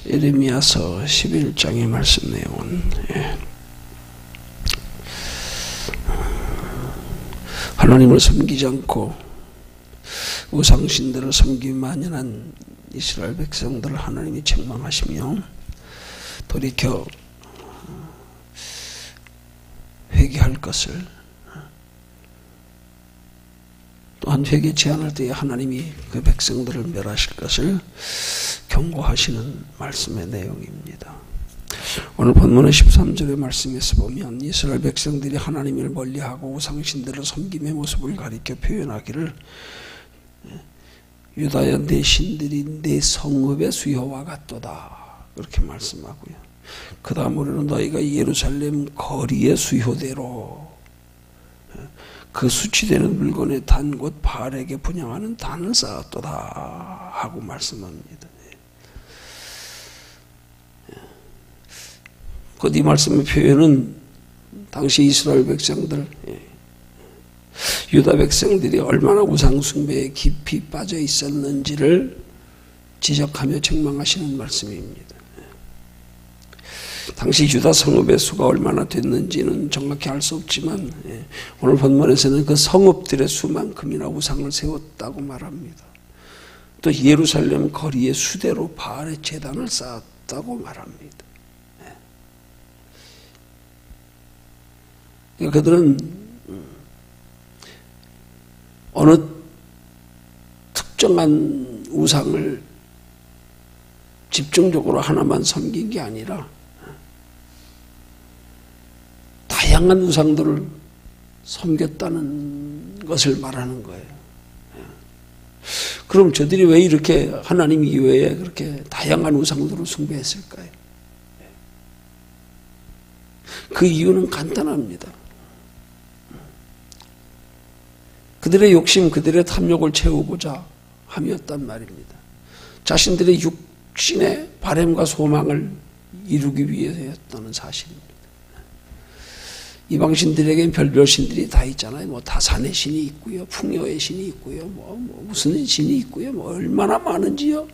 예레미야서 11장의 말씀 내용은 하나님을 섬기지 않고 우상신들을 섬기며 만연한 이스라엘 백성들을 하나님이 책망하시며 돌이켜 회개할 것을, 또한 회개치 않을 때에 하나님이 그 백성들을 멸하실 것을 경고하시는 말씀의 내용입니다. 오늘 본문의 13절의 말씀에서 보면 이스라엘 백성들이 하나님을 멀리하고 우상신들을 섬김의 모습을 가리켜 표현하기를 유다야 내 신들이 내 성읍의 수요와 같도다 그렇게 말씀하고요. 그 다음으로는 너희가 예루살렘 거리의 수요대로 그 수치되는 물건의 단 곧 바알에게 분향하는 단을 쌓았도다 하고 말씀합니다. 그 이 말씀의 표현은 당시 이스라엘 백성들, 유다 백성들이 얼마나 우상 숭배에 깊이 빠져 있었는지를 지적하며 책망하시는 말씀입니다. 당시 유다 성읍의 수가 얼마나 됐는지는 정확히 알 수 없지만 오늘 본문에서는 그 성읍들의 수만큼이나 우상을 세웠다고 말합니다. 또 예루살렘 거리의 수대로 바알의 제단을 쌓았다고 말합니다. 그들은 어느 특정한 우상을 집중적으로 하나만 섬긴 게 아니라 다양한 우상들을 섬겼다는 것을 말하는 거예요. 그럼 저들이 왜 이렇게 하나님 이외에 그렇게 다양한 우상들을 숭배했을까요? 그 이유는 간단합니다. 그들의 욕심, 그들의 탐욕을 채우고자 함이었단 말입니다. 자신들의 육신의 바램과 소망을 이루기 위해서였다는 사실입니다. 이방신들에겐 별별 신들이 다 있잖아요. 뭐 다산의 신이 있고요, 풍요의 신이 있고요, 무슨 신이 있고요, 얼마나 많은지요.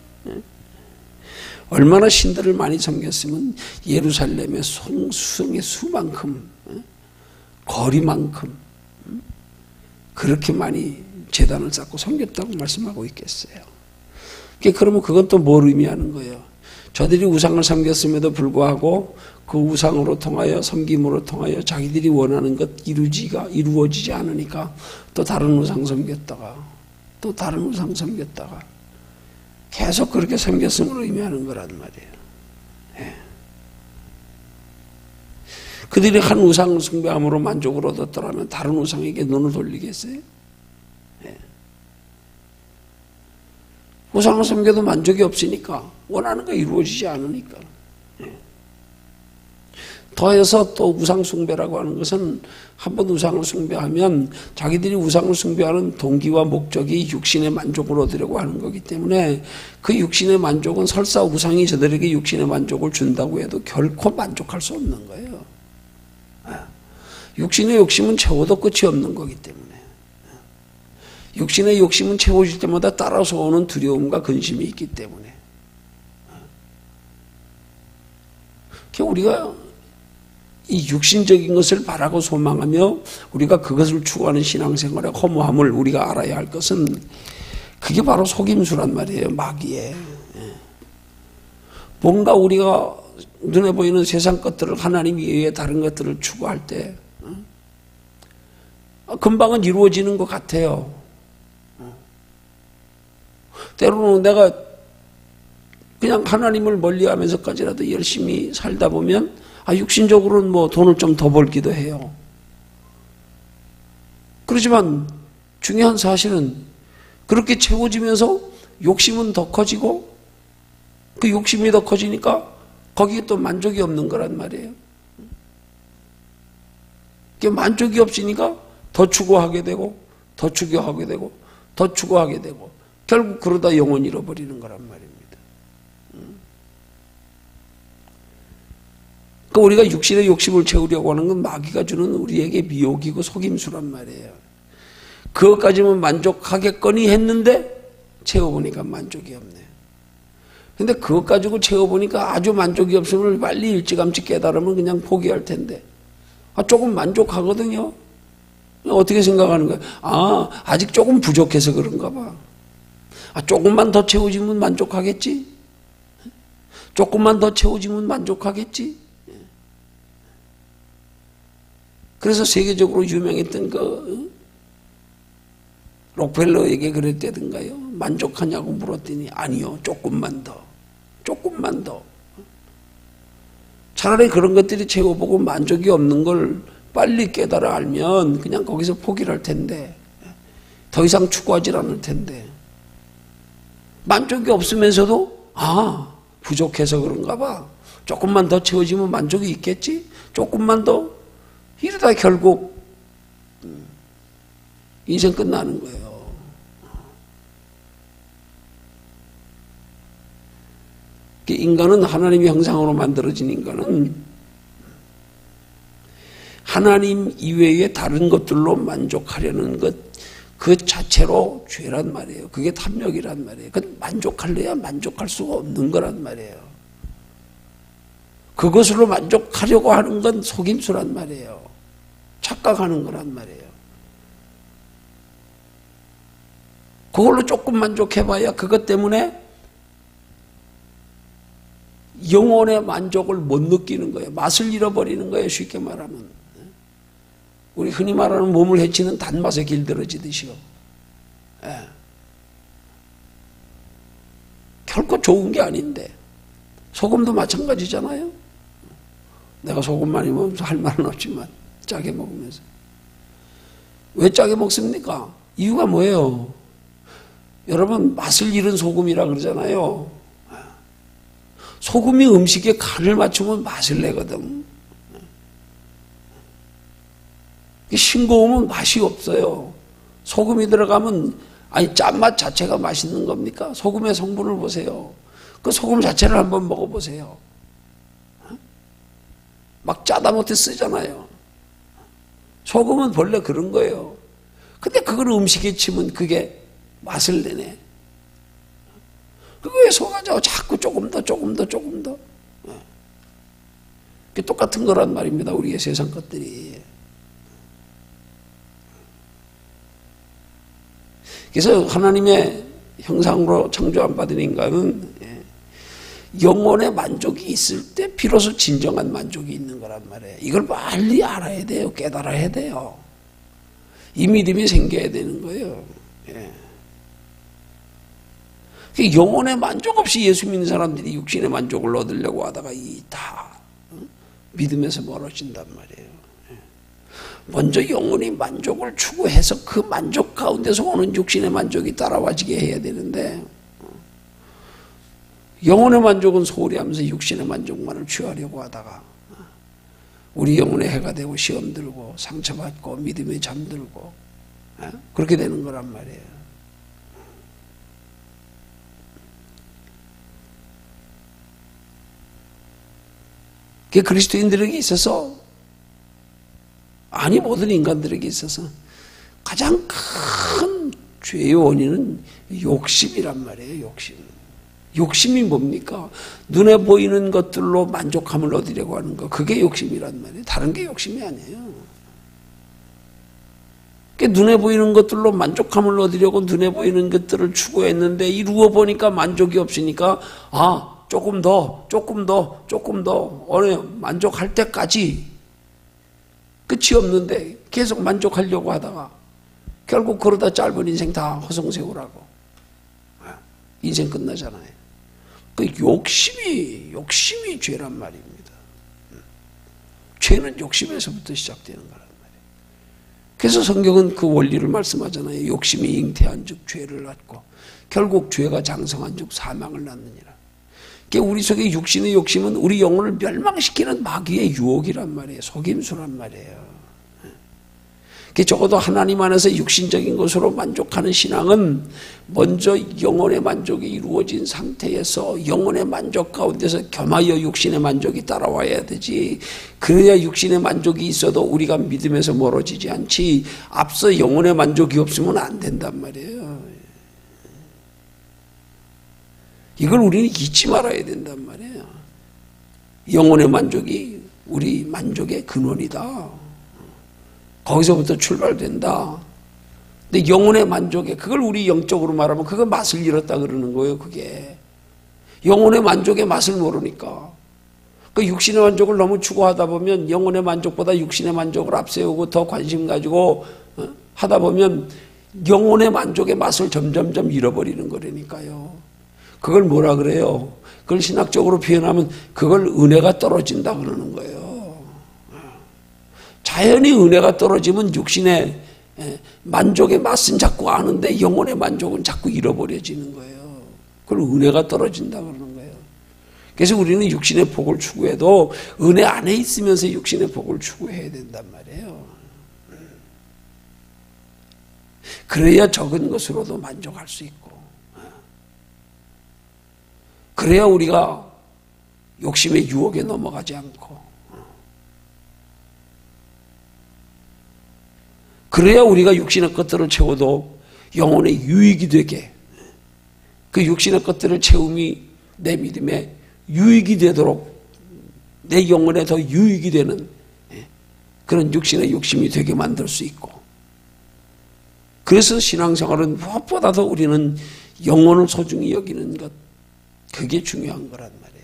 얼마나 신들을 많이 섬겼으면 예루살렘의 성수성의 수만큼, 거리만큼 그렇게 많이 제단을 쌓고 섬겼다고 말씀하고 있겠어요. 그러면 그건 또 뭘 의미하는 거예요? 저들이 우상을 섬겼음에도 불구하고 그 우상으로 통하여, 섬김으로 통하여 자기들이 원하는 것 이루어지지 않으니까 또 다른 우상 섬겼다가 또 다른 우상 섬겼다가 계속 그렇게 섬겼음을 의미하는 거란 말이에요. 그들이 한 우상을 숭배함으로 만족을 얻었더라면 다른 우상에게 눈을 돌리겠어요? 우상을 섬겨도 만족이 없으니까, 원하는 거 이루어지지 않으니까. 더해서 또 우상 숭배라고 하는 것은 한번 우상을 숭배하면 자기들이 우상을 숭배하는 동기와 목적이 육신의 만족을 얻으려고 하는 거기 때문에 그 육신의 만족은 설사 우상이 저들에게 육신의 만족을 준다고 해도 결코 만족할 수 없는 거예요. 육신의 욕심은 채워도 끝이 없는 거기 때문에 육신의 욕심은 채워질 때마다 따라서 오는 두려움과 근심이 있기 때문에 우리가 이 육신적인 것을 바라고 소망하며 우리가 그것을 추구하는 신앙생활의 허무함을 우리가 알아야 할 것은 그게 바로 속임수란 말이에요. 마귀에. 뭔가 우리가 눈에 보이는 세상 것들을 하나님 이외에 다른 것들을 추구할 때 금방은 이루어지는 것 같아요. 때로는 내가 그냥 하나님을 멀리하면서까지라도 열심히 살다 보면 육신적으로는 뭐 돈을 좀 더 벌기도 해요. 그렇지만 중요한 사실은 그렇게 채워지면서 욕심은 더 커지고 그 욕심이 더 커지니까 거기에 또 만족이 없는 거란 말이에요. 만족이 없으니까 더 추구하게 되고 더 추구하게 되고 더 추구하게 되고 결국 그러다 영혼을 잃어버리는 거란 말입니다. 우리가 육신의 욕심을 채우려고 하는 건 마귀가 주는 우리에게 미혹이고 속임수란 말이에요. 그것까지만 만족하겠거니 했는데 채워보니까 만족이 없네요. 근데 그것 가지고 채워보니까 아주 만족이 없으면 빨리 일찌감치 깨달으면 그냥 포기할 텐데. 조금 만족하거든요. 어떻게 생각하는 거예요? 아직 조금 부족해서 그런가 봐. 조금만 더 채워지면 만족하겠지? 조금만 더 채워지면 만족하겠지? 그래서 세계적으로 유명했던 록펠러에게 그랬다던가요. 만족하냐고 물었더니 아니요, 조금만 더. 조금만 더. 차라리 그런 것들이 채워보고 만족이 없는 걸 빨리 깨달아 알면 그냥 거기서 포기를 할 텐데, 더 이상 추구하지 않을 텐데, 만족이 없으면서도 부족해서 그런가 봐. 조금만 더 채워지면 만족이 있겠지? 조금만 더. 이러다 결국 인생 끝나는 거예요. 인간은 하나님의 형상으로 만들어진 인간은 하나님 이외의 다른 것들로 만족하려는 것 그 자체로 죄란 말이에요. 그게 탐욕이란 말이에요. 그건 만족할래야 만족할 수가 없는 거란 말이에요. 그것으로 만족하려고 하는 건 속임수란 말이에요. 착각하는 거란 말이에요. 그걸로 조금 만족해봐야 그것 때문에 영혼의 만족을 못 느끼는 거예요. 맛을 잃어버리는 거예요. 쉽게 말하면. 우리 흔히 말하는 몸을 해치는 단맛에 길들어지듯이요. 결코 좋은 게 아닌데. 소금도 마찬가지잖아요. 내가 소금 많이 먹으면서 할 말은 없지만 짜게 먹으면서. 왜 짜게 먹습니까? 이유가 뭐예요? 여러분, 맛을 잃은 소금이라 그러잖아요. 소금이 음식에 간을 맞추면 맛을 내거든. 싱거우면 맛이 없어요. 소금이 들어가면 짠맛 자체가 맛있는 겁니까? 소금의 성분을 보세요. 그 소금 자체를 한번 먹어보세요. 막 짜다 못해 쓰잖아요. 소금은 본래 그런 거예요. 근데 그걸 음식에 치면 그게 맛을 내네. 그거에 속아져. 자꾸 조금 더. 그게 똑같은 거란 말입니다. 우리의 세상 것들이. 그래서 하나님의 형상으로 창조한 받은 인간은 영혼의 만족이 있을 때 비로소 진정한 만족이 있는 거란 말이에요. 이걸 빨리 알아야 돼요. 깨달아야 돼요. 이 믿음이 생겨야 되는 거예요. 영혼의 만족 없이 예수 믿는 사람들이 육신의 만족을 얻으려고 하다가 다 믿음에서 멀어진단 말이에요. 먼저 영혼이 만족을 추구해서 그 만족 가운데서 오는 육신의 만족이 따라와지게 해야 되는데, 영혼의 만족은 소홀히 하면서 육신의 만족만을 취하려고 하다가 우리 영혼의 해가 되고 시험 들고 상처받고 믿음에 잠들고 그렇게 되는 거란 말이에요. 그게 그리스도인들에게 있어서, 아니 모든 인간들에게 있어서 가장 큰 죄의 원인은 욕심이란 말이에요. 욕심이 뭡니까? 눈에 보이는 것들로 만족함을 얻으려고 하는 거, 그게 욕심이란 말이에요. 다른 게 욕심이 아니에요. 눈에 보이는 것들로 만족함을 얻으려고 눈에 보이는 것들을 추구했는데 이루어 보니까 만족이 없으니까 조금 더 어느 만족할 때까지, 끝이 없는데 계속 만족하려고 하다가 결국 그러다 짧은 인생 다 허송세월하고 인생 끝나잖아요. 그 욕심이 죄란 말입니다. 죄는 욕심에서부터 시작되는 거란 말이에요. 그래서 성경은 그 원리를 말씀하잖아요. 욕심이 잉태한 즉 죄를 낳고 결국 죄가 장성한 즉 사망을 낳느니라. 우리 속에 육신의 욕심은 우리 영혼을 멸망시키는 마귀의 유혹이란 말이에요. 속임수란 말이에요. 적어도 하나님 안에서 육신적인 것으로 만족하는 신앙은 먼저 영혼의 만족이 이루어진 상태에서 영혼의 만족 가운데서 겸하여 육신의 만족이 따라와야 되지. 그래야 육신의 만족이 있어도 우리가 믿음에서 멀어지지 않지. 앞서 영혼의 만족이 없으면 안 된단 말이에요. 이걸 우리는 잊지 말아야 된단 말이에요. 영혼의 만족이 우리 만족의 근원이다. 거기서부터 출발된다. 근데 영혼의 만족에, 그걸 우리 영적으로 말하면 그거 맛을 잃었다 그러는 거예요. 그게 영혼의 만족의 맛을 모르니까. 그 육신의 만족을 너무 추구하다 보면 영혼의 만족보다 육신의 만족을 앞세우고 더 관심 가지고 하다 보면 영혼의 만족의 맛을 점점점 잃어버리는 거라니까요. 그걸 뭐라 그래요? 그걸 신학적으로 표현하면 그걸 은혜가 떨어진다 그러는 거예요. 자연히 은혜가 떨어지면 육신의 만족의 맛은 자꾸 아는데 영혼의 만족은 자꾸 잃어버려지는 거예요. 그걸 은혜가 떨어진다 그러는 거예요. 그래서 우리는 육신의 복을 추구해도 은혜 안에 있으면서 육신의 복을 추구해야 된단 말이에요. 그래야 적은 것으로도 만족할 수 있고, 그래야 우리가 욕심의 유혹에 넘어가지 않고, 그래야 우리가 육신의 것들을 채워도 영혼의 유익이 되게, 그 육신의 것들을 채움이 내 믿음에 유익이 되도록, 내 영혼에 더 유익이 되는 그런 육신의 욕심이 되게 만들 수 있고, 그래서 신앙생활은 무엇보다도 우리는 영혼을 소중히 여기는 것, 그게 중요한 거란 말이에요.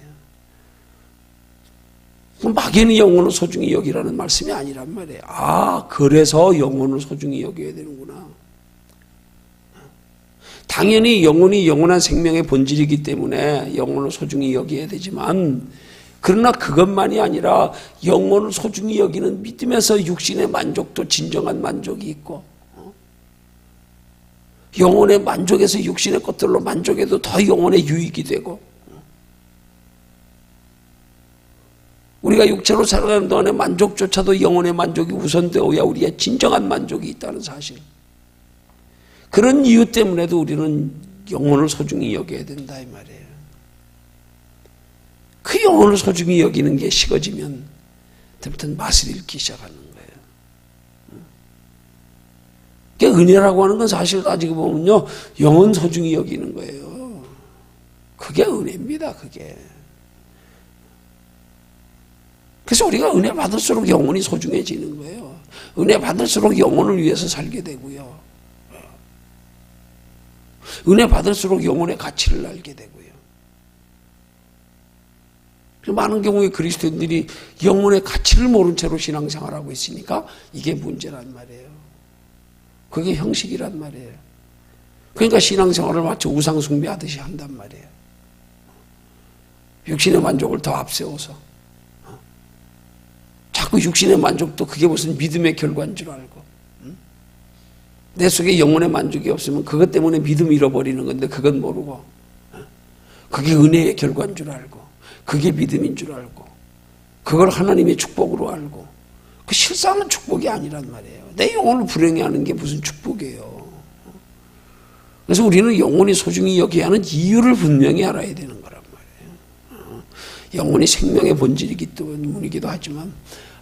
막연히 영혼을 소중히 여기라는 말씀이 아니란 말이에요. 아, 그래서 영혼을 소중히 여겨야 되는구나. 당연히 영혼이 영원한 생명의 본질이기 때문에 영혼을 소중히 여겨야 되지만, 그러나 그것만이 아니라 영혼을 소중히 여기는 믿음에서 육신의 만족도 진정한 만족이 있고, 영혼의 만족에서 육신의 것들로 만족해도 더 영혼의 유익이 되고, 우리가 육체로 살아가는 동안의 만족조차도 영혼의 만족이 우선되어야 우리의 진정한 만족이 있다는 사실. 그런 이유 때문에도 우리는 영혼을 소중히 여겨야 된다 이 말이에요. 그 영혼을 소중히 여기는 게 식어지면 부터 맛을 잃기 시작하는 거예요. 그러니까 은혜라고 하는 건 사실 따지고 보면요, 영혼 소중히 여기는 거예요. 그게 은혜입니다. 그게. 그래서 우리가 은혜 받을수록 영혼이 소중해지는 거예요. 은혜 받을수록 영혼을 위해서 살게 되고요. 은혜 받을수록 영혼의 가치를 알게 되고요. 많은 경우에 그리스도인들이 영혼의 가치를 모른 채로 신앙생활하고 있으니까 이게 문제란 말이에요. 그게 형식이란 말이에요. 그러니까 신앙생활을 마치 우상 숭배하듯이 한단 말이에요. 육신의 만족을 더 앞세워서 자꾸 육신의 만족도 그게 무슨 믿음의 결과인 줄 알고, 내 속에 영혼의 만족이 없으면 그것 때문에 믿음 잃어버리는 건데 그건 모르고, 그게 은혜의 결과인 줄 알고, 그게 믿음인 줄 알고, 그걸 하나님의 축복으로 알고, 그 실상은 축복이 아니란 말이에요. 내 영혼을 불행해 하는 게 무슨 축복이에요. 그래서 우리는 영혼이 소중히 여겨야 하는 이유를 분명히 알아야 되는 거란 말이에요. 영혼이 생명의 본질이기 때문이기도 하지만,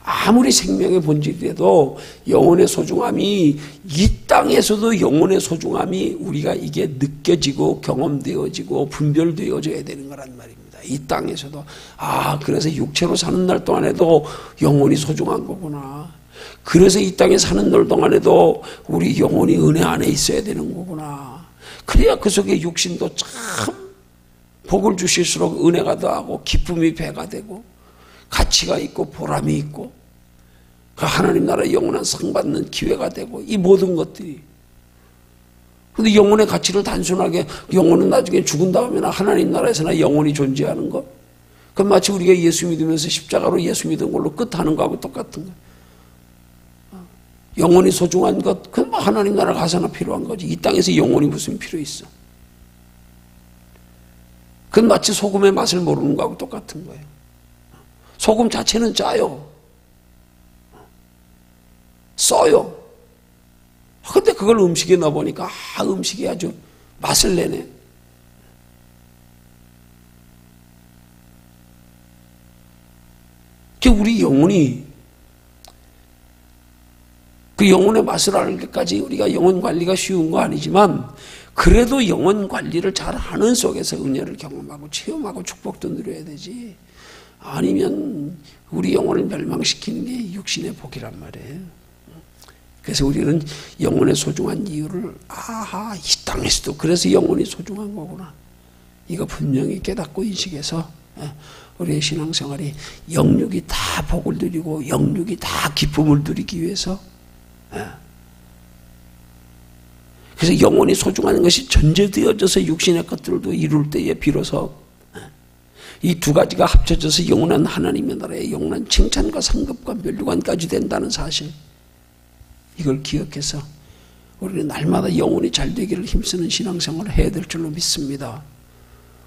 아무리 생명의 본질이라도 영혼의 소중함이, 이 땅에서도 영혼의 소중함이 우리가 이게 느껴지고 경험되어지고 분별되어져야 되는 거란 말입니다. 이 땅에서도, 아, 그래서 육체로 사는 날 동안에도 영혼이 소중한 거구나. 그래서 이 땅에 사는 날 동안에도 우리 영혼이 은혜 안에 있어야 되는 거구나. 그래야 그 속에 육신도 참 복을 주실수록 은혜가 더하고 기쁨이 배가 되고 가치가 있고 보람이 있고 그 하나님 나라의 영원한 상 받는 기회가 되고, 이 모든 것들이. 근데 영혼의 가치를 단순하게 영혼은 나중에 죽은 다음에나 하나님 나라에서나 영원히 존재하는 것, 그건 마치 우리가 예수 믿으면서 십자가로 예수 믿은 걸로 끝하는 거하고 똑같은 거예요. 영혼이 소중한 것, 그건 뭐 하나님 나라 가서나 필요한 거지. 이 땅에서 영혼이 무슨 필요 있어. 그건 마치 소금의 맛을 모르는 거하고 똑같은 거예요. 소금 자체는 짜요. 써요. 근데 그걸 음식에 넣어보니까, 아, 음식이 아주 맛을 내네. 우리 영혼이, 그 영혼의 맛을 알기까지 우리가 영혼 관리가 쉬운 거 아니지만, 그래도 영혼 관리를 잘하는 속에서 은혜를 경험하고 체험하고 축복도 누려야 되지. 아니면 우리 영혼을 멸망시키는 게 육신의 복이란 말이에요. 그래서 우리는 영혼의 소중한 이유를 이 땅에서도 그래서 영혼이 소중한 거구나. 이거 분명히 깨닫고 인식해서 우리의 신앙생활이 영육이 다 복을 누리고 영육이 다 기쁨을 누리기 위해서 그래서 영혼이 소중한 것이 전제되어져서 육신의 것들도 이룰 때에 비로소 이 두 가지가 합쳐져서 영원한 하나님의 나라의 영원한 칭찬과 상급과 면류관까지 된다는 사실, 이걸 기억해서 우리는 날마다 영혼이 잘 되기를 힘쓰는 신앙생활을 해야 될 줄로 믿습니다.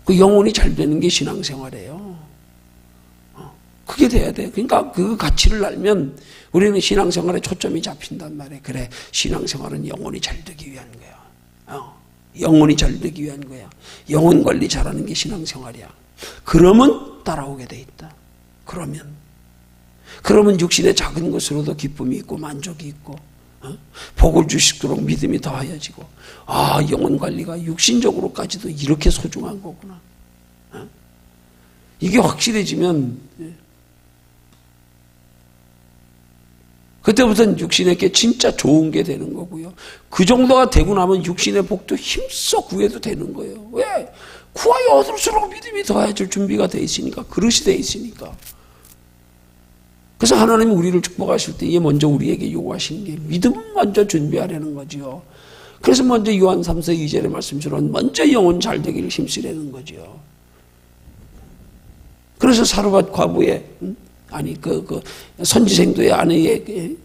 그 영혼이 잘 되는 게 신앙생활이에요. 그게 돼야 돼. 그러니까 그 가치를 알면 우리는 신앙생활에 초점이 잡힌단 말이에요. 그래, 신앙생활은 영혼이 잘 되기 위한 거야. 영혼이 잘 되기 위한 거야. 영혼 관리 잘하는 게 신앙생활이야. 그러면 따라오게 돼 있다. 그러면 육신의 작은 것으로도 기쁨이 있고 만족이 있고 복을 주시도록 믿음이 더하여지고 영혼 관리가 육신적으로까지도 이렇게 소중한 거구나. 이게 확실해지면 그때부터는 육신에게 진짜 좋은 게 되는 거고요. 그 정도가 되고 나면 육신의 복도 힘써 구해도 되는 거예요. 왜? 구하여 얻을수록 믿음이 더해질 준비가 돼 있으니까, 그릇이 돼 있으니까. 그래서 하나님이 우리를 축복하실 때 이게 먼저 우리에게 요구하시는 게 믿음을 먼저 준비하려는 거죠. 그래서 먼저 요한 3서 2절의 말씀처럼 먼저 영혼 잘 되기를 힘쓰려는 거죠. 그래서 사르밧 과부의 선지생도의 아내의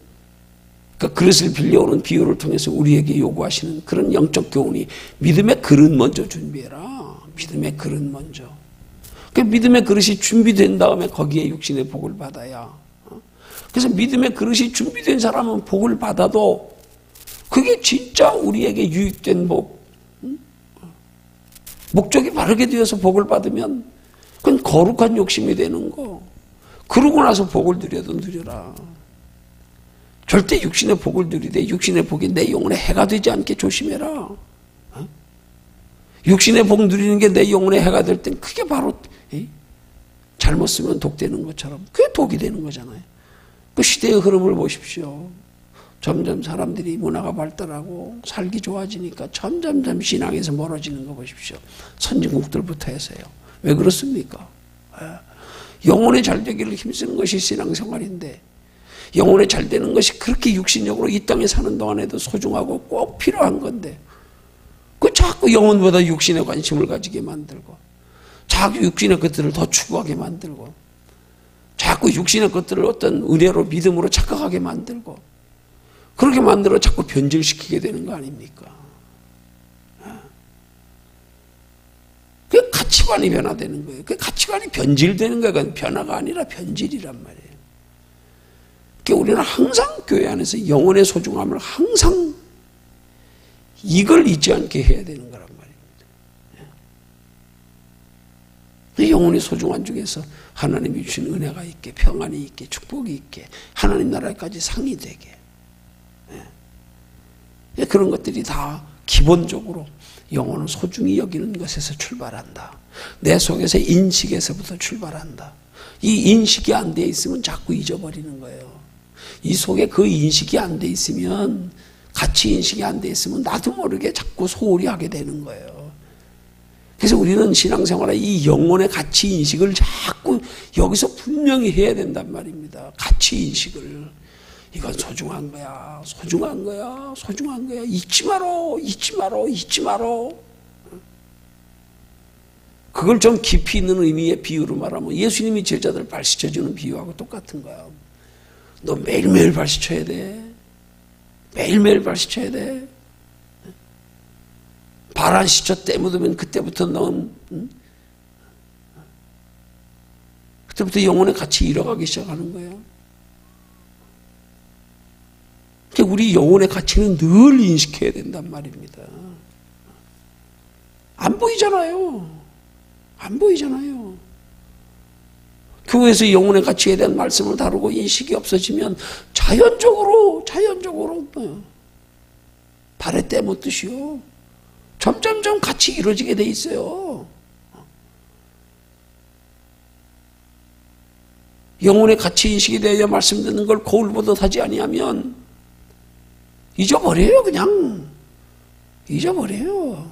그 그릇을 빌려오는 비유를 통해서 우리에게 요구하시는 그런 영적 교훈이 믿음의 그릇 먼저 준비해라. 믿음의 그릇 먼저. 그 믿음의 그릇이 준비된 다음에 거기에 육신의 복을 받아야. 그래서 믿음의 그릇이 준비된 사람은 복을 받아도 그게 진짜 우리에게 유익된 복, 목적이 바르게 되어서 복을 받으면 그건 거룩한 욕심이 되는 거. 그러고 나서 복을 누려도 누려라. 절대 육신의 복을 누리되 육신의 복이 내 영혼에 해가 되지 않게 조심해라. 육신의 복 누리는 게 내 영혼에 해가 될 땐 그게 바로 잘못 쓰면 독되는 것처럼 그게 독이 되는 거잖아요. 그 시대의 흐름을 보십시오. 점점 사람들이 문화가 발달하고 살기 좋아지니까 점점 신앙에서 멀어지는 거 보십시오. 선진국들부터 해서요. 왜 그렇습니까? 영혼에 잘 되기를 힘쓰는 것이 신앙생활인데 영혼에 잘 되는 것이 그렇게 육신적으로 이 땅에 사는 동안에도 소중하고 꼭 필요한 건데 그 자꾸 영혼보다 육신에 관심을 가지게 만들고 자꾸 육신의 것들을 더 추구하게 만들고 자꾸 육신의 것들을 어떤 은혜로 믿음으로 착각하게 만들고 그렇게 만들어 자꾸 변질시키게 되는 거 아닙니까? 그 가치관이 변화되는 거예요. 그 가치관이 변질되는 거예요. 그건 변화가 아니라 변질이란 말이에요. 그러니까 우리는 항상 교회 안에서 영혼의 소중함을 항상 이걸 잊지 않게 해야 되는 거란 말입니다. 영혼이 소중한 중에서 하나님이 주신 은혜가 있게 평안이 있게 축복이 있게 하나님 나라까지 상이 되게 그런 것들이 다 기본적으로 영혼을 소중히 여기는 것에서 출발한다. 내 속에서 인식에서부터 출발한다. 이 인식이 안 돼 있으면 자꾸 잊어버리는 거예요. 이 속에 그 인식이 안 돼 있으면 가치 인식이 안 돼 있으면 나도 모르게 자꾸 소홀히 하게 되는 거예요. 그래서 우리는 신앙생활에 이 영혼의 가치 인식을 자꾸 여기서 분명히 해야 된단 말입니다. 가치 인식을. 이건 소중한 거야. 소중한 거야. 소중한 거야. 잊지 마라. 잊지 마라. 잊지 마라. 그걸 좀 깊이 있는 의미의 비유로 말하면 예수님이 제자들을 발시켜주는 비유하고 똑같은 거야. 너 매일매일 발시켜야 돼. 매일매일 발시켜야 돼. 발 안 씻어 때 묻으면 그때부터 넌 그때부터 영혼의 가치 잃어가기 시작하는 거예요. 우리 영혼의 가치는 늘 인식해야 된단 말입니다. 안 보이잖아요. 안 보이잖아요. 교회에서 영혼의 가치에 대한 말씀을 다루고 인식이 없어지면 자연적으로 발에 때 묻듯이요. 점점점 같이 이루어지게 돼 있어요. 영혼의 가치 인식이 되어 말씀 듣는 걸 거울 보듯 하지 아니하면 잊어버려요. 그냥 잊어버려요.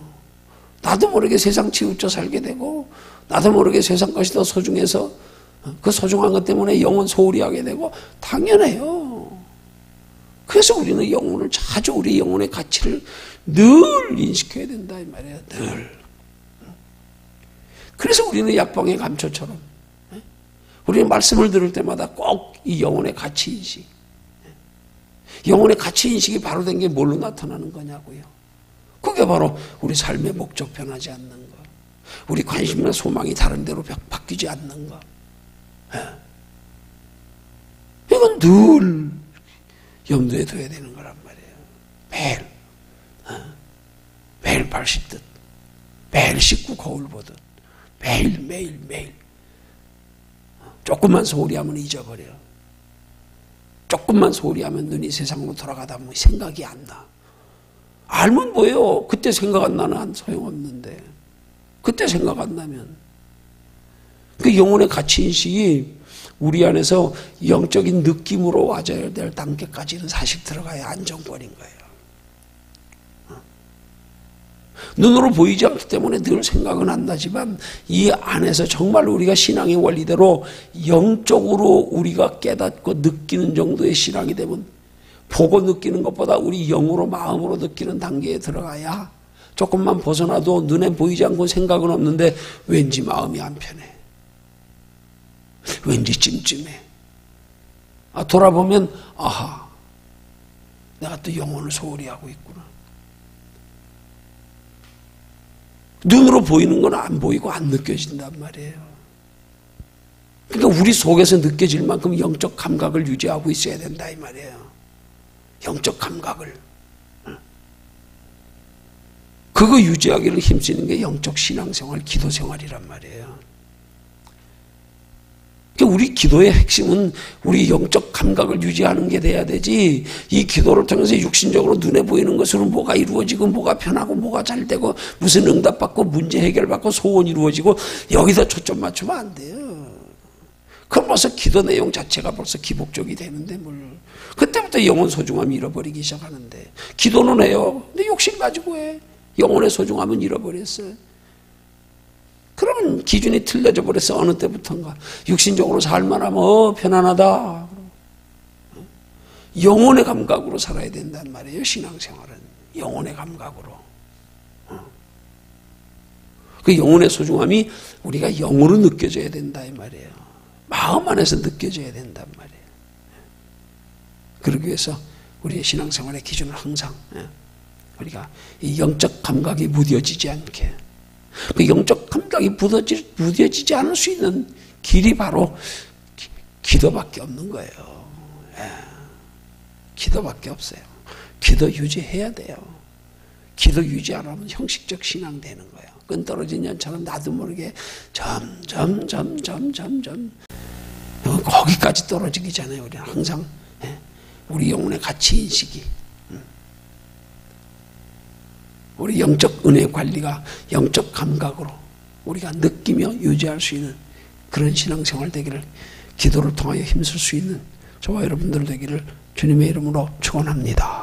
나도 모르게 세상 치우쳐 살게 되고, 나도 모르게 세상 것이 더 소중해서 그 소중한 것 때문에 영혼 소홀히 하게 되고, 당연해요. 그래서 우리는 영혼을 자주, 우리 영혼의 가치를 늘 인식해야 된다 이 말이에요. 늘. 그래서 우리는 약방의 감초처럼 우리는 말씀을 들을 때마다 꼭 이 영혼의 가치 인식, 영혼의 가치 인식이 바로 된 게 뭘로 나타나는 거냐고요. 그게 바로 우리 삶의 목적 변하지 않는 것, 우리 관심이나 소망이 다른 데로 바뀌지 않는 것. 이건 늘 염두에 둬야 되는 거란 말이에요. 매일 발 씻듯, 매일 씻고 거울 보듯, 매일. 조금만 소홀히 하면 잊어버려. 조금만 소홀히 하면 눈이 세상으로 돌아가다 보면 생각이 안 나. 알면 뭐예요? 그때 생각 안 나는 소용없는데. 그때 생각 안 나면. 그 영혼의 가치인식이 우리 안에서 영적인 느낌으로 와줘야 될 단계까지는 사실 들어가야 안정권인 거예요. 눈으로 보이지 않기 때문에 늘 생각은 안 나지만 이 안에서 정말 우리가 신앙의 원리대로 영적으로 우리가 깨닫고 느끼는 정도의 신앙이 되면 보고 느끼는 것보다 우리 영으로 마음으로 느끼는 단계에 들어가야 조금만 벗어나도 눈에 보이지 않고 생각은 없는데 왠지 마음이 안 편해. 왠지 찜찜해. 돌아보면 아하, 내가 또 영혼을 소홀히 하고 있구나. 눈으로 보이는 건 안 보이고 안 느껴진단 말이에요. 그러니까 우리 속에서 느껴질 만큼 영적 감각을 유지하고 있어야 된다 이 말이에요. 영적 감각을. 그거 유지하기를 힘쓰는 게 영적 신앙생활, 기도생활이란 말이에요. 그러니까 우리 기도의 핵심은 우리 영적 감각을 유지하는 게 돼야 되지, 이 기도를 통해서 육신적으로 눈에 보이는 것으로 뭐가 이루어지고 뭐가 편하고 뭐가 잘 되고 무슨 응답받고 문제 해결받고 소원이 이루어지고 여기서 초점 맞추면 안 돼요. 그럼 벌써 기도 내용 자체가 벌써 기복적이 되는데 뭘. 그때부터 영혼 소중함이 잃어버리기 시작하는데, 기도는 해요. 근데 욕심 가지고 해. 영혼의 소중함은 잃어버렸어요. 그러면 기준이 틀려져 버렸어. 어느 때부턴가 육신적으로 살만 하면 편안하다. 영혼의 감각으로 살아야 된단 말이에요. 신앙생활은 영혼의 감각으로. 그 영혼의 소중함이 우리가 영으로 느껴져야 된다 이 말이에요. 마음 안에서 느껴져야 된단 말이에요. 그러기 위해서 우리의 신앙생활의 기준은 항상 우리가 이 영적 감각이 무뎌지지 않게, 그 영적 감각이 무뎌지지 않을 수 있는 길이 바로 기도밖에 없는 거예요. 기도밖에 없어요. 기도 유지해야 돼요. 기도 유지 안 하면 형식적 신앙 되는 거예요. 끈 떨어진 연처럼 나도 모르게 점점 거기까지 떨어지기 전에 우리는 항상 우리 영혼의 가치 인식이, 우리 영적 은혜 관리가 영적 감각으로 우리가 느끼며 유지할 수 있는 그런 신앙생활 되기를, 기도를 통하여 힘쓸 수 있는 저와 여러분들 되기를 주님의 이름으로 축원합니다.